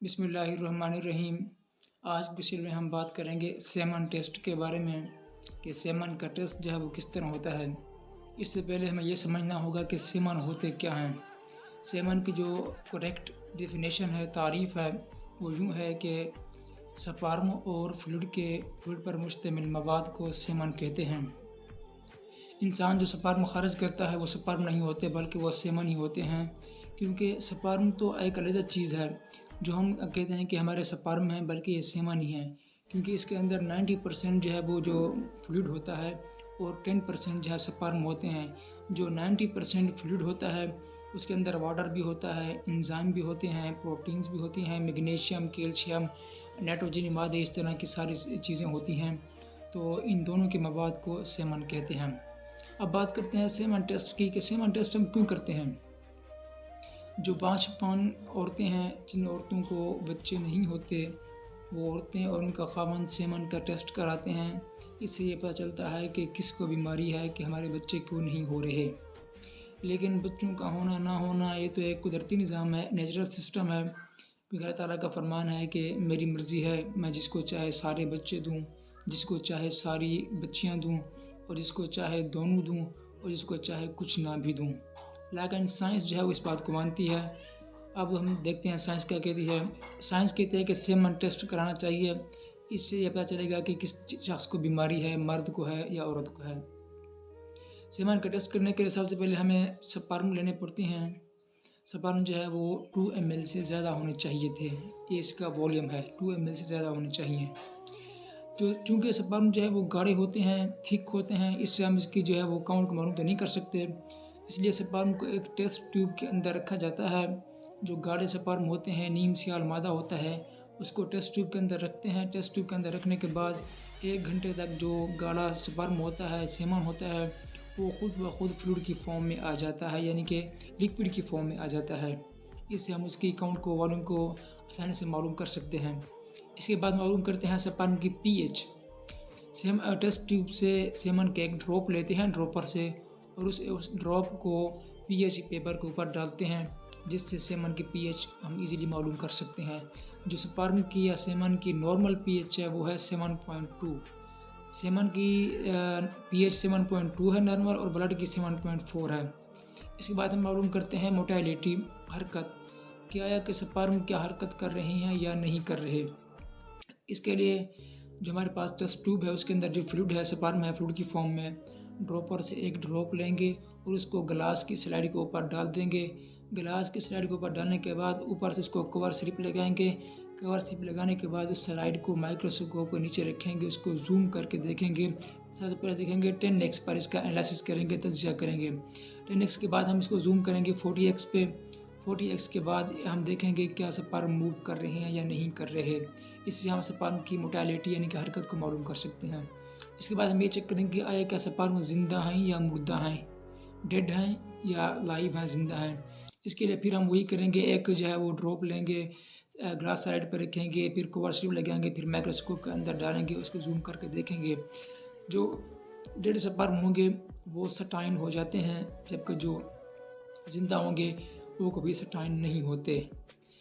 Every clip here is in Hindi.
बिस्मिल्लाहिर्रहमानिर्रहीम। आज की वीडियो में हम बात करेंगे सेमन टेस्ट के बारे में कि सेमन का टेस्ट जो है वो किस तरह होता है। इससे पहले हमें ये समझना होगा कि सेमन होते क्या हैं। सेमन की जो करेक्ट डेफिनेशन है, तारीफ़ है, वो यूँ है कि स्पर्म और फ्लूइड पर मुश्तमिल मवाद को सेमन कहते हैं। इंसान जो स्पर्म खारिज करता है वो स्पर्म नहीं होते बल्कि वो सेमन ही होते हैं, क्योंकि स्पर्म तो एक अलग चीज़ है जो हम कहते हैं कि हमारे स्पर्म हैं, बल्कि ये सेमन ही है, क्योंकि इसके अंदर 90% जो है वो जो फ्लूइड होता है और 10% जो है स्पर्म होते हैं। जो 90% फ्लूइड होता है उसके अंदर वाटर भी होता है, एंजाइम भी होते हैं, प्रोटीन्स भी होती हैं, मैग्नीशियम, कैल्शियम, नाइट्रोजन मादे, इस तरह की सारी चीज़ें होती हैं। तो इन दोनों के मवाद को सेमन कहते हैं। अब बात करते हैं सेमन टेस्ट की कि सेमन टेस्ट हम क्यों करते हैं। जो बांझपन औरतें हैं, जिन औरतों को बच्चे नहीं होते, वो औरतें और उनका खावंद सेमन का टेस्ट कराते हैं। इससे ये पता चलता है कि किसको बीमारी है, कि हमारे बच्चे क्यों नहीं हो रहे। लेकिन बच्चों का होना ना होना ये तो एक कुदरती निज़ाम है, नेचुरल सिस्टम है, क्योंकि अल्लाह ताला का फरमान है कि मेरी मर्ज़ी है, मैं जिसको चाहे सारे बच्चे दूँ, जिसको चाहे सारी बच्चियाँ दूँ, और जिसको चाहे दोनों दूँ, और जिसको चाहे कुछ ना भी दूँ। लेकिन साइंस जो है वो इस बात को मानती है। अब हम देखते हैं साइंस क्या कहती है। साइंस कहती है कि सेमन टेस्ट कराना चाहिए। इससे ये पता चलेगा कि किस शख्स को बीमारी है, मर्द को है या औरत को है। सेमन का टेस्ट करने के लिए सबसे पहले हमें स्पर्म लेने पड़ते हैं। स्पर्म जो है वो 2 ml से ज़्यादा होने चाहिए थे। ये इसका वॉल्यूम है, 2 ml से ज़्यादा होने चाहिए। तो चूँकि स्पर्म जो है वो गाढ़े होते हैं, थिक होते हैं, इससे हम इसकी जो है वो काउंट को मालूम तो नहीं कर सकते। इसलिए स्पर्म को एक टेस्ट ट्यूब के अंदर रखा जाता है। जो गाढ़े स्पर्म होते हैं, नीम सियाल मादा होता है, उसको टेस्ट ट्यूब के अंदर रखते हैं। टेस्ट ट्यूब के अंदर रखने के बाद 1 घंटे तक जो गाढ़ा स्पर्म होता है, सेमन होता है, वो खुद ब खुद फ्लूइड की फॉर्म में आ जाता है, यानी कि लिक्विड की फॉर्म में आ जाता है। इससे हम उसकी काउंट को, वॉल्यूम को आसानी से मालूम कर सकते हैं। इसके बाद मालूम करते हैं स्पर्म की पीएच। टेस्ट ट्यूब से सेमन के एक ड्रॉप लेते हैं ड्रॉपर से, और उस ड्रॉप को पीएच पेपर के ऊपर डालते हैं, जिससे सेमन की पीएच हम इजीली मालूम कर सकते हैं। जो स्पर्म की या सेमन की नॉर्मल पीएच है वो है 7.2। सेमन की पीएच 7.2 है नॉर्मल, और ब्लड की 7.4 है। इसके बाद हम मालूम करते हैं मोटेलिटी, हरकत, क्या है कि स्पर्म क्या हरकत कर रहे हैं या नहीं कर रहे। इसके लिए जो हमारे पास टेस्ट ट्यूब है उसके अंदर जो फ्लूइड है, स्पर्म है फ्लूइड की फॉर्म में, ड्रॉपर से एक ड्रॉप लेंगे और उसको ग्लास की स्लाइड के ऊपर डाल देंगे। ग्लास की स्लाइड के ऊपर डालने के बाद ऊपर से उसको कवर स्लिप लगाएंगे। कवर स्लिप लगाने के बाद उस स्लाइड को माइक्रोस्कोप के नीचे रखेंगे, उसको जूम करके देखेंगे। सबसे पहले देखेंगे 10x पर इसका एनालिसिस करेंगे, तज्जिया करेंगे। 10x के बाद हम इसको जूम करेंगे 40x पे। 40x के बाद हम देखेंगे क्या स्पर्म मूव कर रहे हैं या नहीं कर रहे। इससे हम स्पर्म की मोटेलिटी यानी कि हरकत को मालूम कर सकते हैं। इसके बाद हम ये चेक करेंगे आया क्या स्पर्म जिंदा हैं या मुर्दा हैं, डेड हैं या लाइव हैं, जिंदा हैं। इसके लिए फिर हम वही करेंगे, एक जो है वो ड्रॉप लेंगे, ग्लास साइड पर रखेंगे, फिर कवर स्लिप लगाएंगे, फिर माइक्रोस्कोप के अंदर डालेंगे, उसको जूम करके देखेंगे। जो डेड स्पर्म होंगे वो सटाइन हो जाते हैं, जबकि जो जिंदा होंगे वो कभी सटाइन नहीं होते।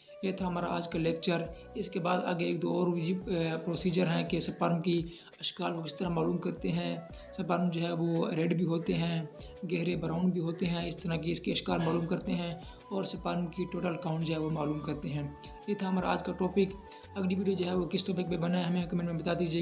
ये था हमारा आज का लेक्चर। इसके बाद आगे 1-2 और भी प्रोसीजर हैं कि स्पर्म की अशकाल को किस तरह मालूम करते हैं। स्पर्म जो है वो रेड भी होते हैं, गहरे ब्राउन भी होते हैं, इस तरह की इसकी अशकाल मालूम करते हैं, और स्पर्म की टोटल काउंट जो है वो मालूम करते हैं। ये था हमारा आज का टॉपिक। अगली वीडियो जो है वो किस टॉपिक पे बना है हमें कमेंट में बता दीजिए।